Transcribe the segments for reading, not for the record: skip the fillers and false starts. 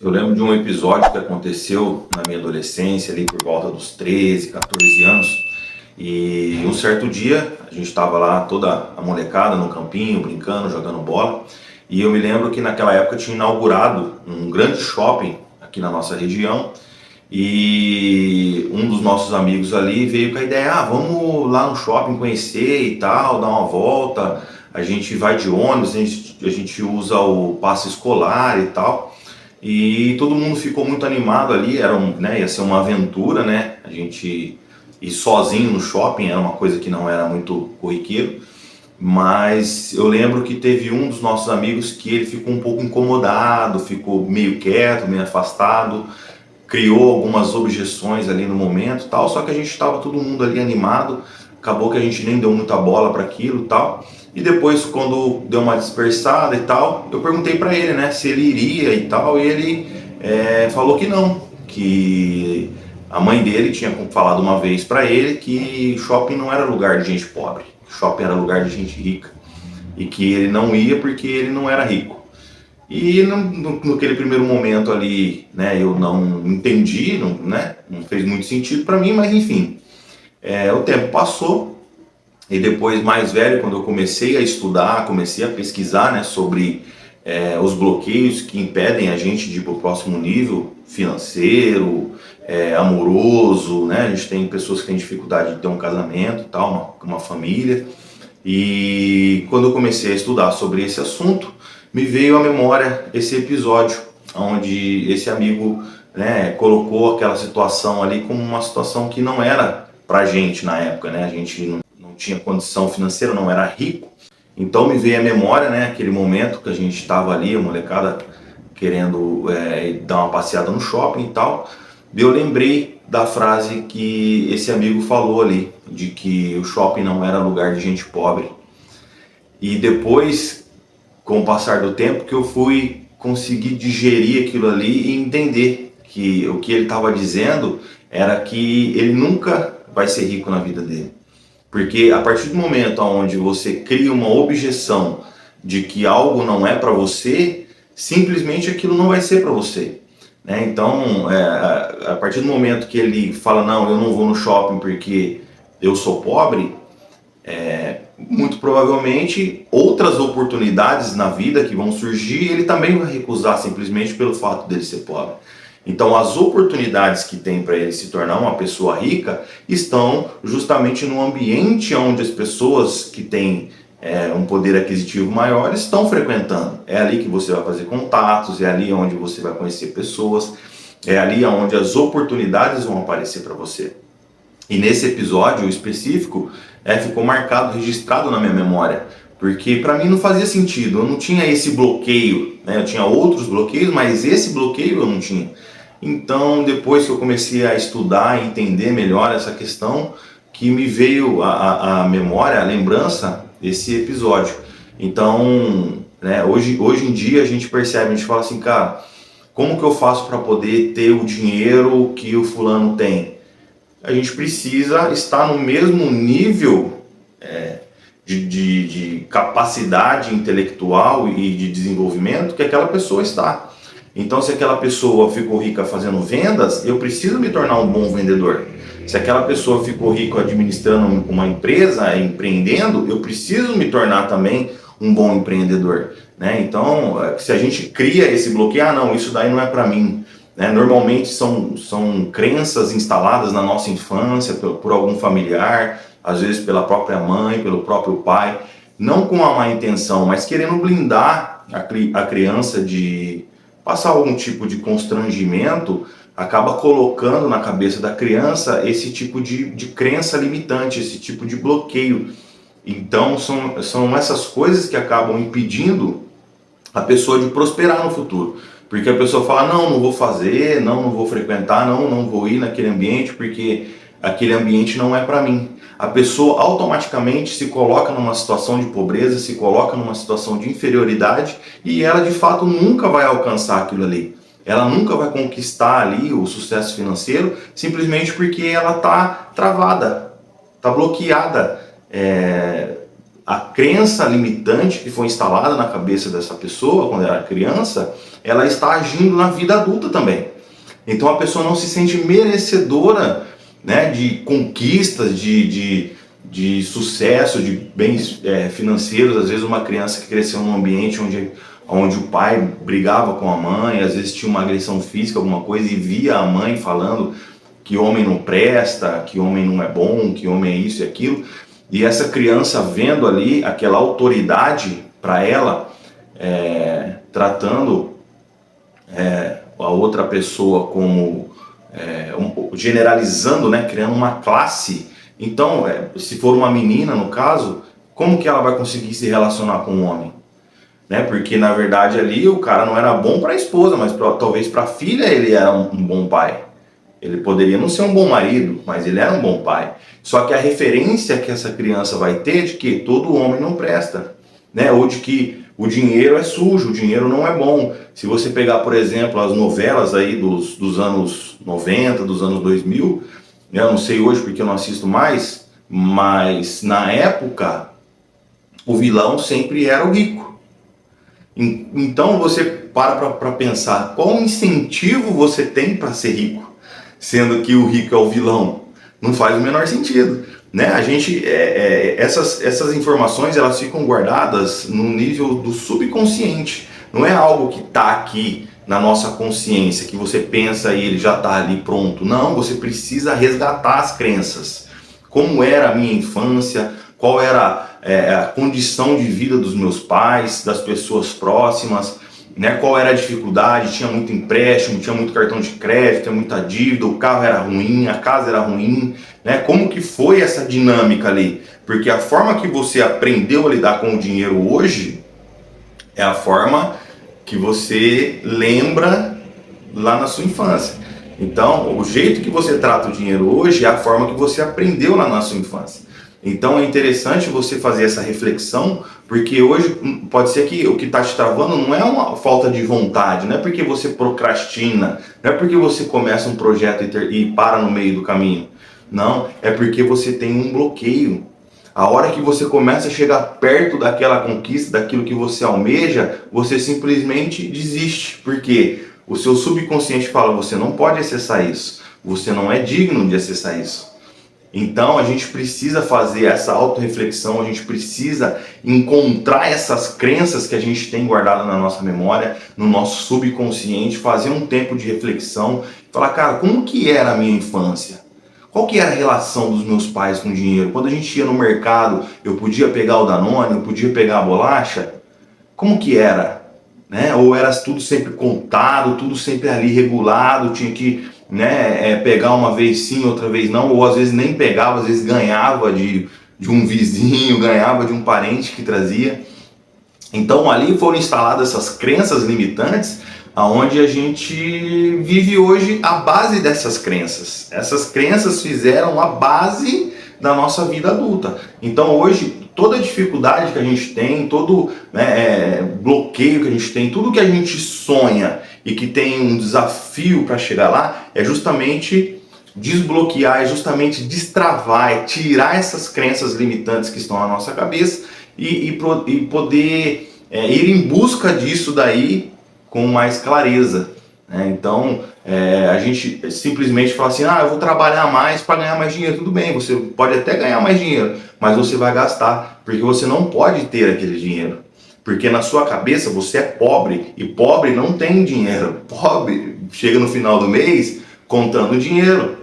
Eu lembro de um episódio que aconteceu na minha adolescência, ali por volta dos 13, 14 anos. E um certo dia, a gente estava lá, toda a molecada no campinho, brincando, jogando bola. E eu me lembro que naquela época tinha inaugurado um grande shopping aqui na nossa região. E um dos nossos amigos ali veio com a ideia: vamos lá no shopping conhecer e tal, dar uma volta. A gente vai de ônibus, a gente usa o passe escolar e tal. E todo mundo ficou muito animado ali, ia ser uma aventura, né? A gente ir sozinho no shopping era uma coisa que não era muito corriqueiro. Mas eu lembro que teve um dos nossos amigos que ele ficou um pouco incomodado, ficou meio quieto, meio afastado, criou algumas objeções ali no momento, tal. Só que a gente estava todo mundo ali animado, acabou que a gente nem deu muita bola para aquilo, tal. E depois, quando deu uma dispersada e tal, eu perguntei para ele, né, se ele iria e tal, e ele falou que não, que a mãe dele tinha falado uma vez para ele que shopping não era lugar de gente pobre, shopping era lugar de gente rica, e que ele não ia porque ele não era rico. E naquele primeiro momento ali, né, eu não entendi, não fez muito sentido para mim, mas enfim, o tempo passou. E depois, mais velho, quando eu comecei a estudar, comecei a pesquisar, né, sobre os bloqueios que impedem a gente de ir para o próximo nível financeiro, amoroso, né? A gente tem pessoas que têm dificuldade de ter um casamento, tal, uma família. E quando eu comecei a estudar sobre esse assunto, me veio à memória esse episódio, onde esse amigo, né, colocou aquela situação ali como uma situação que não era pra gente na época, né? A gente não tinha condição financeira, não era rico. Então me veio à memória, né, aquele momento que a gente estava ali, a molecada querendo dar uma passeada no shopping e tal. Eu lembrei da frase que esse amigo falou ali, de que o shopping não era lugar de gente pobre. E depois, com o passar do tempo, que eu fui conseguir digerir aquilo ali e entender que o que ele estava dizendo era que ele nunca vai ser rico na vida dele. Porque a partir do momento onde você cria uma objeção de que algo não é para você, simplesmente aquilo não vai ser para você, né? Então, a partir do momento que ele fala: não, eu não vou no shopping porque eu sou pobre, muito provavelmente outras oportunidades na vida que vão surgir, ele também vai recusar simplesmente pelo fato dele ser pobre. Então as oportunidades que tem para ele se tornar uma pessoa rica estão justamente no ambiente onde as pessoas que têm um poder aquisitivo maior estão frequentando. É ali que você vai fazer contatos, é ali onde você vai conhecer pessoas, é ali onde as oportunidades vão aparecer para você. E nesse episódio específico, ficou marcado, registrado na minha memória, porque para mim não fazia sentido, eu não tinha esse bloqueio, né? Eu tinha outros bloqueios, mas esse bloqueio eu não tinha. Então, depois que eu comecei a estudar e entender melhor essa questão, que me veio a memória, a lembrança desse episódio. Então, né, hoje em dia a gente percebe, a gente fala assim: cara, como que eu faço para poder ter o dinheiro que o fulano tem? A gente precisa estar no mesmo nível de capacidade intelectual e de desenvolvimento que aquela pessoa está. Então, se aquela pessoa ficou rica fazendo vendas, eu preciso me tornar um bom vendedor. Se aquela pessoa ficou rica administrando uma empresa, empreendendo, eu preciso me tornar também um bom empreendedor, né? Então, se a gente cria esse bloqueio: não, isso daí não é para mim, né? Normalmente são crenças instaladas na nossa infância por algum familiar, às vezes pela própria mãe, pelo próprio pai, não com a má intenção, mas querendo blindar a criança de passar algum tipo de constrangimento, acaba colocando na cabeça da criança esse tipo de crença limitante, esse tipo de bloqueio. Então são essas coisas que acabam impedindo a pessoa de prosperar no futuro. Porque a pessoa fala: não vou fazer, não vou frequentar, não vou ir naquele ambiente porque aquele ambiente não é para mim. A pessoa automaticamente se coloca numa situação de pobreza, se coloca numa situação de inferioridade, e ela de fato nunca vai alcançar aquilo ali. Ela nunca vai conquistar ali o sucesso financeiro, simplesmente porque ela está travada, está bloqueada a crença limitante que foi instalada na cabeça dessa pessoa quando era criança, ela está agindo na vida adulta também. Então a pessoa não se sente merecedora, né, de conquistas, de sucesso, de bens financeiros. Às vezes uma criança que cresceu num ambiente onde o pai brigava com a mãe, às vezes tinha uma agressão física, alguma coisa, e via a mãe falando que homem não presta, que homem não é bom, que homem é isso e aquilo. E essa criança vendo ali aquela autoridade para ela, tratando a outra pessoa como, generalizando, né, criando uma classe. Então, se for uma menina, no caso, como que ela vai conseguir se relacionar com um homem? Né? Porque, na verdade, ali o cara não era bom para a esposa, mas talvez para a filha ele era um bom pai. Ele poderia não ser um bom marido, mas ele era um bom pai. Só que a referência que essa criança vai ter é de que todo homem não presta, né? Ou de que o dinheiro é sujo, o dinheiro não é bom. Se você pegar, por exemplo, as novelas aí dos anos 90, dos anos 2000, eu não sei hoje porque eu não assisto mais, mas na época o vilão sempre era o rico. Então você para pensar qual incentivo você tem para ser rico, sendo que o rico é o vilão. Não faz o menor sentido, né? A gente, essas informações elas ficam guardadas no nível do subconsciente. Não é algo que está aqui na nossa consciência, que você pensa e ele já está ali pronto. Não, você precisa resgatar as crenças. Como era a minha infância, qual era a condição de vida dos meus pais, das pessoas próximas, né? Qual era a dificuldade, tinha muito empréstimo, tinha muito cartão de crédito, tinha muita dívida, o carro era ruim, a casa era ruim, né? Como que foi essa dinâmica ali? Porque a forma que você aprendeu a lidar com o dinheiro hoje é a forma que você lembra lá na sua infância. Então, o jeito que você trata o dinheiro hoje é a forma que você aprendeu lá na sua infância. Então é interessante você fazer essa reflexão, porque hoje pode ser que o que está te travando não é uma falta de vontade, não é porque você procrastina, não é porque você começa um projeto e para no meio do caminho. Não, é porque você tem um bloqueio. A hora que você começa a chegar perto daquela conquista, daquilo que você almeja, você simplesmente desiste, porque o seu subconsciente fala, você não pode acessar isso, você não é digno de acessar isso. Então a gente precisa fazer essa autorreflexão, a gente precisa encontrar essas crenças que a gente tem guardado na nossa memória, no nosso subconsciente, fazer um tempo de reflexão, falar, cara, como que era a minha infância? Qual que era a relação dos meus pais com o dinheiro? Quando a gente ia no mercado, eu podia pegar o Danone, eu podia pegar a bolacha? Como que era? Né? Ou era tudo sempre contado, tudo sempre ali regulado, tinha que pegar uma vez sim, outra vez não, ou às vezes nem pegava, às vezes ganhava de um vizinho, ganhava de um parente que trazia. Então ali foram instaladas essas crenças limitantes, aonde a gente vive hoje a base dessas crenças. Essas crenças fizeram a base da nossa vida adulta. Então hoje toda dificuldade que a gente tem, todo bloqueio que a gente tem, tudo que a gente sonha e que tem um desafio para chegar lá, é justamente desbloquear, é justamente destravar, é tirar essas crenças limitantes que estão na nossa cabeça e poder ir em busca disso daí com mais clareza. Então, a gente simplesmente fala assim, eu vou trabalhar mais para ganhar mais dinheiro. Tudo bem, você pode até ganhar mais dinheiro, mas você vai gastar, porque você não pode ter aquele dinheiro. Porque na sua cabeça você é pobre, e pobre não tem dinheiro. Pobre chega no final do mês contando dinheiro.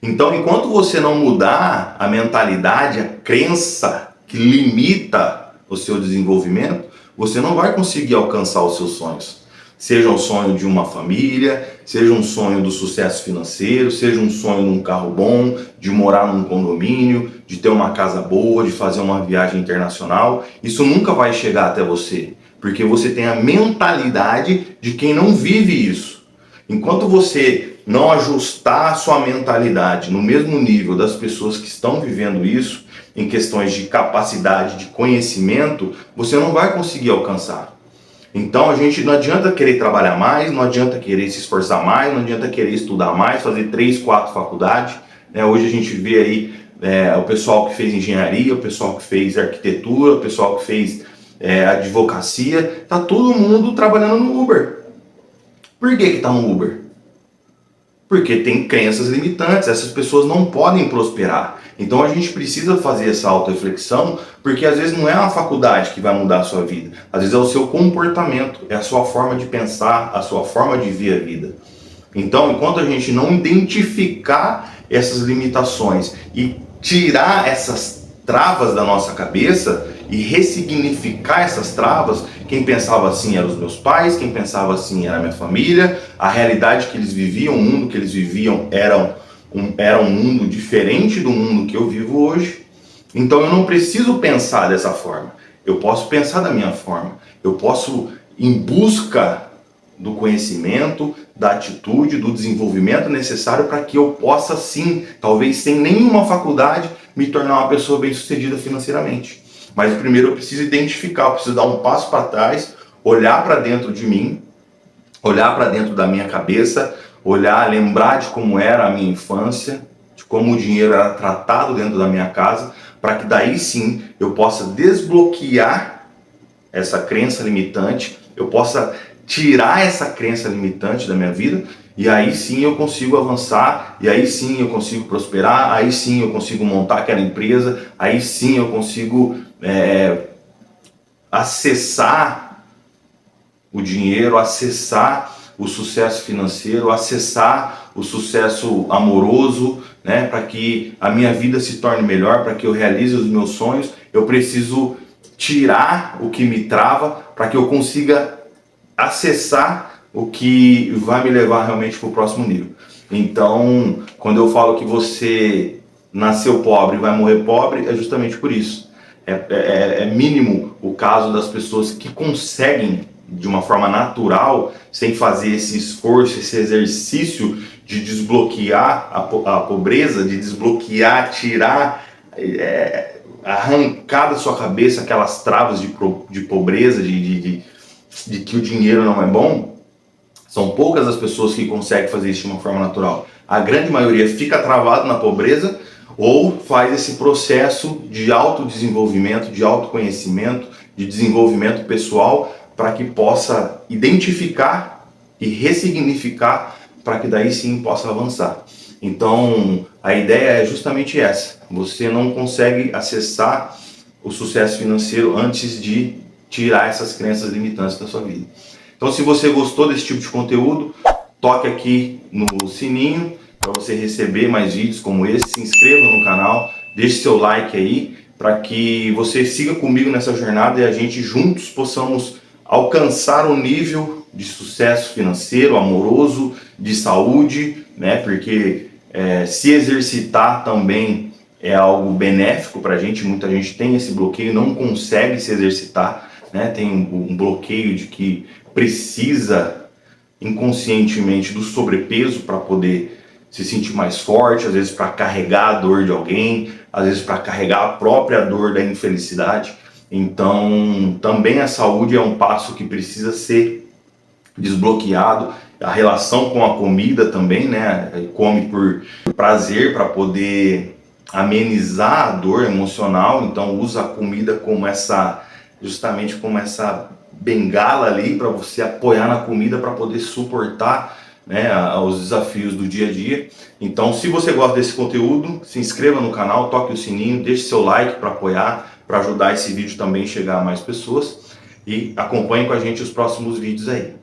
Então, enquanto você não mudar a mentalidade, a crença que limita o seu desenvolvimento, você não vai conseguir alcançar os seus sonhos. Seja o sonho de uma família, seja um sonho do sucesso financeiro, seja um sonho de um carro bom, de morar num condomínio, de ter uma casa boa, de fazer uma viagem internacional. Isso nunca vai chegar até você, porque você tem a mentalidade de quem não vive isso. Enquanto você não ajustar a sua mentalidade no mesmo nível das pessoas que estão vivendo isso, em questões de capacidade, de conhecimento, você não vai conseguir alcançar. Então a gente não adianta querer trabalhar mais, não adianta querer se esforçar mais, não adianta querer estudar mais, fazer 3, 4 faculdades. Hoje a gente vê aí o pessoal que fez engenharia, o pessoal que fez arquitetura, o pessoal que fez advocacia, tá todo mundo trabalhando no Uber. Por que tá no Uber? Porque tem crenças limitantes, essas pessoas não podem prosperar. Então a gente precisa fazer essa autorreflexão, porque às vezes não é uma faculdade que vai mudar a sua vida, às vezes é o seu comportamento, é a sua forma de pensar, a sua forma de ver a vida. Então, enquanto a gente não identificar essas limitações e tirar essas travas da nossa cabeça e ressignificar essas travas, quem pensava assim eram os meus pais, quem pensava assim era a minha família, a realidade que eles viviam, o mundo que eles viviam era um mundo diferente do mundo que eu vivo hoje. Então eu não preciso pensar dessa forma, eu posso pensar da minha forma, eu posso ir em busca do conhecimento, da atitude, do desenvolvimento necessário para que eu possa sim, talvez sem nenhuma faculdade, me tornar uma pessoa bem-sucedida financeiramente. Mas primeiro eu preciso identificar, eu preciso dar um passo para trás, olhar para dentro de mim, olhar para dentro da minha cabeça, olhar, lembrar de como era a minha infância, de como o dinheiro era tratado dentro da minha casa, para que daí sim eu possa desbloquear essa crença limitante, eu possa tirar essa crença limitante da minha vida, e aí sim eu consigo avançar, e aí sim eu consigo prosperar, aí sim eu consigo montar aquela empresa, aí sim eu consigo acessar o dinheiro, acessar o sucesso financeiro, acessar o sucesso amoroso, né? Para que a minha vida se torne melhor, para que eu realize os meus sonhos, eu preciso tirar o que me trava para que eu consiga acessar o que vai me levar realmente para o próximo nível. Então, quando eu falo que você nasceu pobre e vai morrer pobre, é justamente por isso. É mínimo o caso das pessoas que conseguem, de uma forma natural, sem fazer esse esforço, esse exercício de desbloquear a pobreza, de desbloquear, tirar, arrancar da sua cabeça aquelas travas de pobreza, de que o dinheiro não é bom. São poucas as pessoas que conseguem fazer isso de uma forma natural. A grande maioria fica travado na pobreza ou faz esse processo de autodesenvolvimento, de autoconhecimento, de desenvolvimento pessoal, para que possa identificar e ressignificar, para que daí sim possa avançar. Então, a ideia é justamente essa. Você não consegue acessar o sucesso financeiro antes de tirar essas crenças limitantes da sua vida. Então, se você gostou desse tipo de conteúdo, toque aqui no sininho para você receber mais vídeos como esse, se inscreva no canal, deixe seu like aí, para que você siga comigo nessa jornada e a gente juntos possamos alcançar um nível de sucesso financeiro, amoroso, de saúde, né? Porque se exercitar também é algo benéfico para a gente. Muita gente tem esse bloqueio, não consegue se exercitar, né? Tem um bloqueio de que precisa inconscientemente do sobrepeso para poder se sentir mais forte, às vezes para carregar a dor de alguém, às vezes para carregar a própria dor da infelicidade. Então, também a saúde é um passo que precisa ser desbloqueado. A relação com a comida também, né? Come por prazer para poder amenizar a dor emocional, então usa a comida como justamente como essa bengala ali para você apoiar na comida para poder suportar, né, os desafios do dia a dia. Então, se você gosta desse conteúdo, se inscreva no canal, toque o sininho, deixe seu like para apoiar, para ajudar esse vídeo também a chegar a mais pessoas, e acompanhe com a gente os próximos vídeos aí.